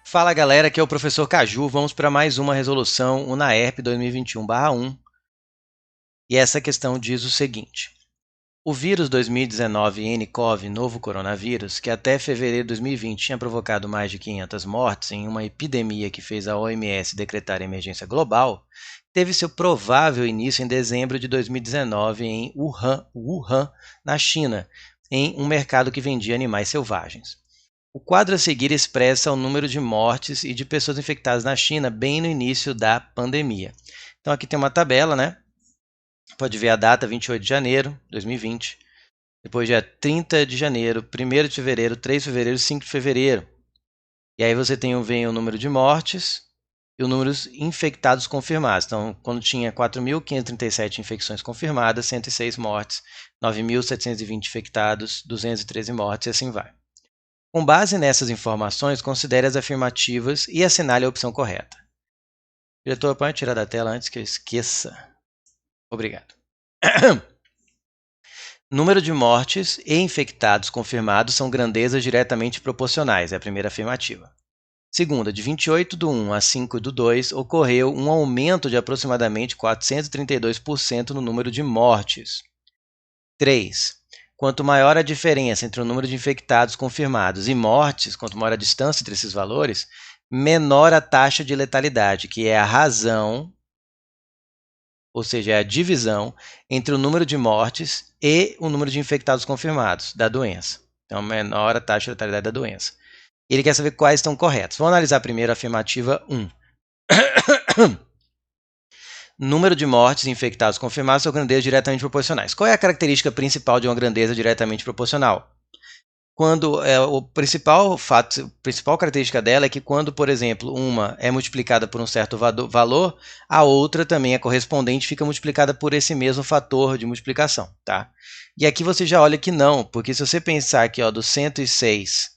Fala galera, aqui é o professor Caju, vamos para mais uma resolução UNAERP 2021/1 e essa questão diz o seguinte: o vírus 2019 nCoV, novo coronavírus, que até fevereiro de 2020 tinha provocado mais de 500 mortes em uma epidemia que fez a OMS decretar emergência global, teve seu provável início em dezembro de 2019 em Wuhan, na China, em um mercado que vendia animais selvagens. O quadro a seguir expressa o número de mortes e de pessoas infectadas na China bem no início da pandemia. Então aqui tem uma tabela, né? Pode ver a data, 28 de janeiro de 2020. Depois dia 30 de janeiro, 1º de fevereiro, 3 de fevereiro, 5 de fevereiro. E aí você vem o número de mortes e os números infectados confirmados. Então, quando tinha 4.537 infecções confirmadas, 106 mortes, 9.720 infectados, 213 mortes e assim vai. Com base nessas informações, considere as afirmativas e assinale a opção correta. Diretor, pode tirar da tela antes que eu esqueça. Obrigado. Número de mortes e infectados confirmados são grandezas diretamente proporcionais, é a primeira afirmativa. Segunda, de 28/1 a 5/2, ocorreu um aumento de aproximadamente 432% no número de mortes. 3. Quanto maior a diferença entre o número de infectados confirmados e mortes, quanto maior a distância entre esses valores, menor a taxa de letalidade, que é a razão, ou seja, é a divisão entre o número de mortes e o número de infectados confirmados da doença. Então, menor a taxa de letalidade da doença. Ele quer saber quais estão corretos. Vamos analisar primeiro a afirmativa 1. Número de mortes e infectados confirmados são grandezas diretamente proporcionais. Qual é a característica principal de uma grandeza diretamente proporcional? Quando a principal característica dela é que quando, por exemplo, uma é multiplicada por um certo valor, a outra também é correspondente, fica multiplicada por esse mesmo fator de multiplicação, tá? E aqui você já olha que não, porque se você pensar aqui, ó, do 106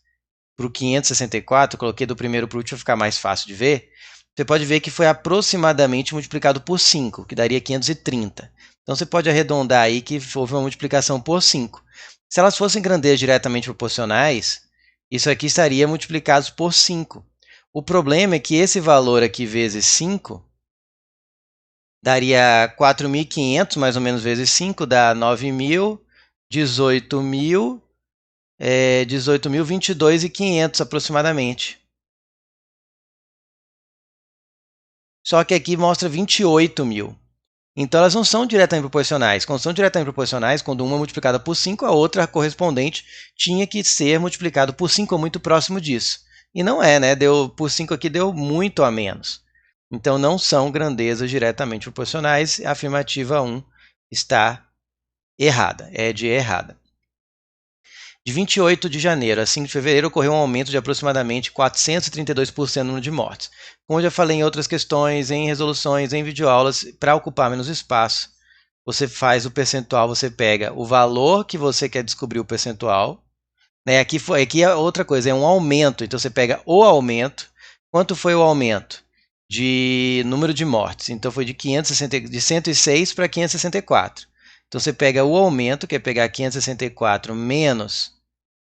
para o 564, coloquei do primeiro para o último para ficar mais fácil de ver, você pode ver que foi aproximadamente multiplicado por 5, que daria 530. Então você pode arredondar aí que houve uma multiplicação por 5. Se elas fossem grandezas diretamente proporcionais, isso aqui estaria multiplicado por 5. O problema é que esse valor aqui vezes 5 daria 4.500, mais ou menos, vezes 5, dá 9.000, 18.000, 22.500 aproximadamente. Só que aqui mostra 28.000. Então, elas não são diretamente proporcionais. Quando são diretamente proporcionais, quando uma é multiplicada por 5, a outra, a correspondente, tinha que ser multiplicado por 5 ou muito próximo disso. E não é, né? Por 5 aqui deu muito a menos. Então, não são grandezas diretamente proporcionais. A afirmativa 1 está errada, é de errada. De 28 de janeiro a 5 de fevereiro, ocorreu um aumento de aproximadamente 432% no número de mortes. Como eu já falei em outras questões, em resoluções, em videoaulas, para ocupar menos espaço, você faz o percentual, você pega o valor que você quer descobrir o percentual. Né? Aqui é outra coisa, é um aumento. Então, você pega o aumento. Quanto foi o aumento de número de mortes? Então, foi de 106 para 564. Então, você pega o aumento, que é pegar 564 menos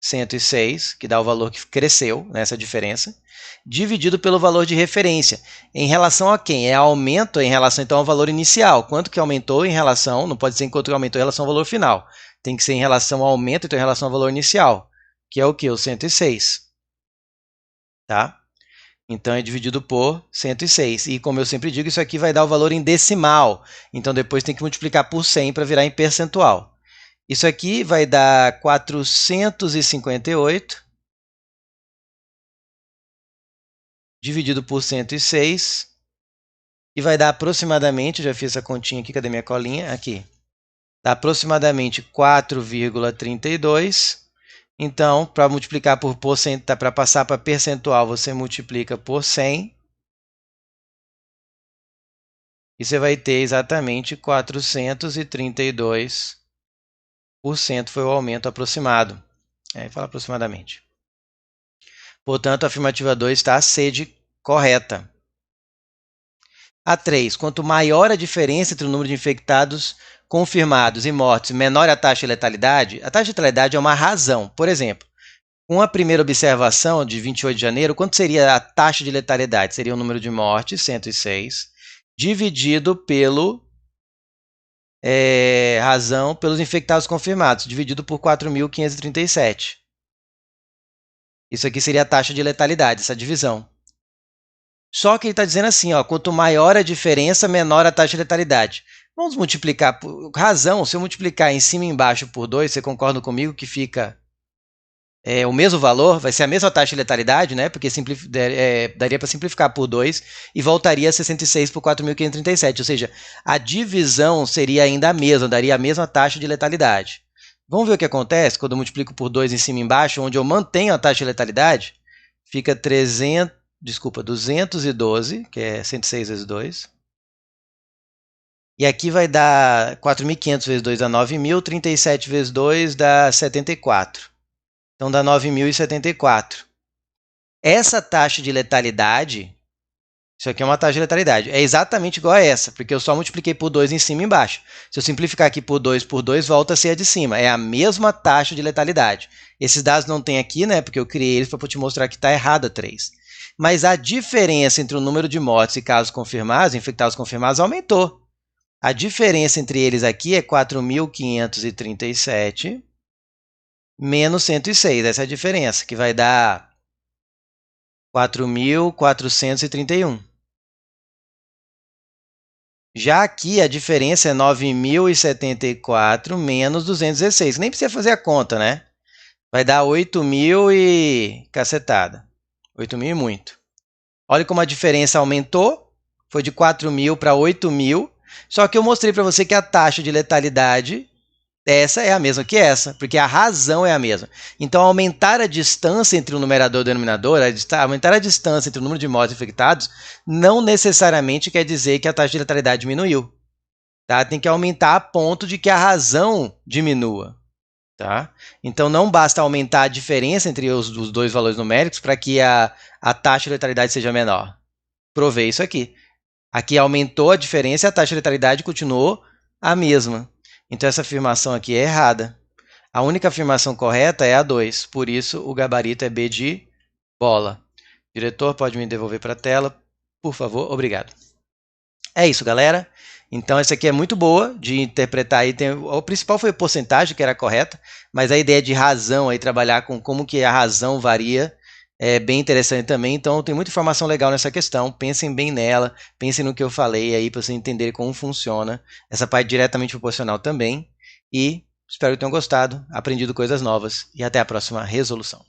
106, que dá o valor que cresceu nessa diferença, dividido pelo valor de referência. Em relação a quem? É aumento em relação, então, ao valor inicial. Quanto que aumentou em relação, não pode ser quanto que aumentou em relação ao valor final. Tem que ser em relação ao aumento, então em relação ao valor inicial, que é o que? O 106. Tá? Então, é dividido por 106. E, como eu sempre digo, isso aqui vai dar o valor em decimal. Então, depois tem que multiplicar por 100 para virar em percentual. Isso aqui vai dar 458 dividido por 106 e vai dar aproximadamente, já fiz essa continha aqui, cadê minha colinha? Aqui. Dá aproximadamente 4,32. Então, para multiplicar por porcentagem, para passar para percentual, você multiplica por 100. E você vai ter exatamente 432% foi o aumento aproximado. Fala aproximadamente. Portanto, a afirmativa 2 está a C de correta. A 3. Quanto maior a diferença entre o número de infectados confirmados e mortos menor a taxa de letalidade é uma razão. Por exemplo, com a primeira observação de 28 de janeiro, quanto seria a taxa de letalidade? Seria o número de mortes, 106, dividido pelo razão pelos infectados confirmados, dividido por 4.537. Isso aqui seria a taxa de letalidade, essa divisão. Só que ele está dizendo assim, ó, quanto maior a diferença, menor a taxa de letalidade. Vamos multiplicar por razão, se eu multiplicar em cima e embaixo por 2, você concorda comigo que fica o mesmo valor, vai ser a mesma taxa de letalidade, né? Porque daria para simplificar por 2 e voltaria a 66 por 4.537, ou seja, a divisão seria ainda a mesma, daria a mesma taxa de letalidade. Vamos ver o que acontece quando eu multiplico por 2 em cima e embaixo, onde eu mantenho a taxa de letalidade, fica 212, que é 106 vezes 2. E aqui vai dar 4.500 vezes 2 dá 9.000, 37 vezes 2 dá 74. Então dá 9.074. Essa taxa de letalidade, isso aqui é uma taxa de letalidade, é exatamente igual a essa, porque eu só multipliquei por 2 em cima e embaixo. Se eu simplificar aqui por 2, volta a ser a de cima. É a mesma taxa de letalidade. Esses dados não tem aqui, né? Porque eu criei eles para te mostrar que está errado a 3. Mas a diferença entre o número de mortes e casos confirmados, infectados confirmados, aumentou. A diferença entre eles aqui é 4.537 menos 106. Essa é a diferença, que vai dar 4.431. Já aqui a diferença é 9.074 menos 216. Nem precisa fazer a conta, né? Vai dar 8.000 e cacetada. 8.000 e muito. Olha como a diferença aumentou. Foi de 4.000 para 8.000. Só que eu mostrei para você que a taxa de letalidade essa é a mesma que essa, porque a razão é a mesma. Então, aumentar a distância entre o numerador e o denominador, aumentar a distância entre o número de mortos infectados, não necessariamente quer dizer que a taxa de letalidade diminuiu. Tá? Tem que aumentar a ponto de que a razão diminua. Tá? Então, não basta aumentar a diferença entre os dois valores numéricos para que a taxa de letalidade seja menor. Provei isso aqui. Aqui aumentou a diferença e a taxa de letalidade continuou a mesma. Então, essa afirmação aqui é errada. A única afirmação correta é a 2. Por isso, o gabarito é B de bola. Diretor, pode me devolver para a tela, por favor? Obrigado. É isso, galera. Então, essa aqui é muito boa de interpretar. Aí o principal foi a porcentagem, que era correta, mas a ideia de razão, aí, trabalhar com como que a razão varia, é bem interessante também. Então, tem muita informação legal nessa questão. Pensem bem nela, pensem no que eu falei aí para vocês entenderem como funciona. Essa parte diretamente proporcional também. E espero que tenham gostado, aprendido coisas novas. E até a próxima resolução.